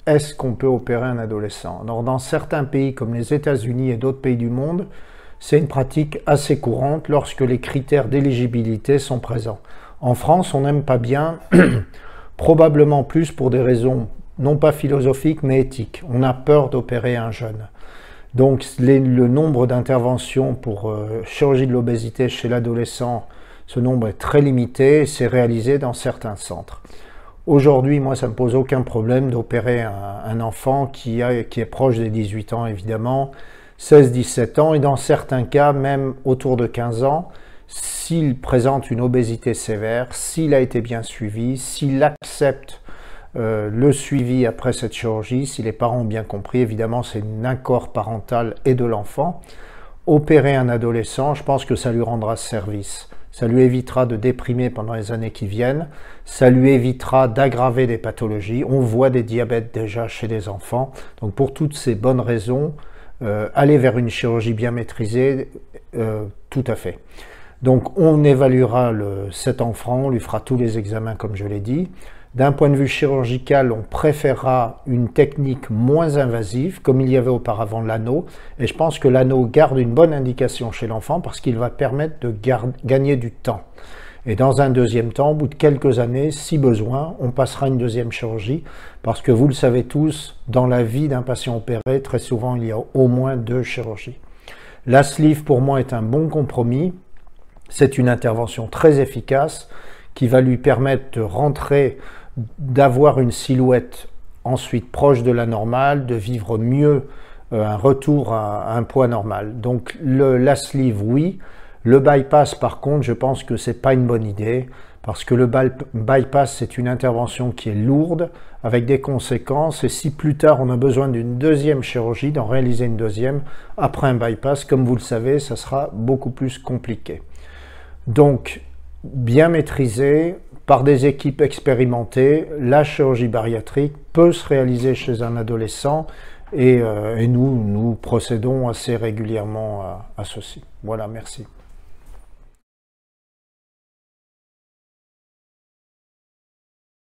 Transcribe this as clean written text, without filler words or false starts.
est-ce qu'on peut opérer un adolescent? Alors, dans certains pays comme les États-Unis et d'autres pays du monde, c'est une pratique assez courante lorsque les critères d'éligibilité sont présents. En France, on n'aime pas bien, probablement plus pour des raisons non pas philosophiques mais éthiques. On a peur d'opérer un jeune. Donc le nombre d'interventions pour chirurgie de l'obésité chez l'adolescent, ce nombre est très limité et c'est réalisé dans certains centres. Aujourd'hui, moi, ça ne me pose aucun problème d'opérer un enfant qui est proche des 18 ans, évidemment, 16-17 ans, et dans certains cas, même autour de 15 ans, s'il présente une obésité sévère, s'il a été bien suivi, s'il accepte le suivi après cette chirurgie, si les parents ont bien compris, évidemment, c'est un accord parental et de l'enfant. Opérer un adolescent, je pense que ça lui rendra service. Ça lui évitera de déprimer pendant les années qui viennent, ça lui évitera d'aggraver des pathologies. On voit des diabètes déjà chez les enfants. Donc pour toutes ces bonnes raisons, aller vers une chirurgie bien maîtrisée, tout à fait. Donc on évaluera cet enfant, on lui fera tous les examens comme je l'ai dit. D'un point de vue chirurgical, on préférera une technique moins invasive, comme il y avait auparavant l'anneau. Et je pense que l'anneau garde une bonne indication chez l'enfant parce qu'il va permettre de gagner du temps. Et dans un deuxième temps, au bout de quelques années, si besoin, on passera une deuxième chirurgie. Parce que vous le savez tous, dans la vie d'un patient opéré, très souvent, il y a au moins 2 chirurgies. La sleeve, pour moi, est un bon compromis. C'est une intervention très efficace qui va lui permettre de rentrer, d'avoir une silhouette ensuite proche de la normale, de vivre mieux un retour à un poids normal. Donc la sleeve, oui. Le bypass, par contre, je pense que c'est pas une bonne idée parce que le bypass, c'est une intervention qui est lourde avec des conséquences et si plus tard on a besoin d'une deuxième chirurgie, d'en réaliser une deuxième après un bypass, comme vous le savez, ça sera beaucoup plus compliqué. Donc, bien maîtrisé par des équipes expérimentées, la chirurgie bariatrique peut se réaliser chez un adolescent et nous procédons assez régulièrement à ceci. Voilà, merci.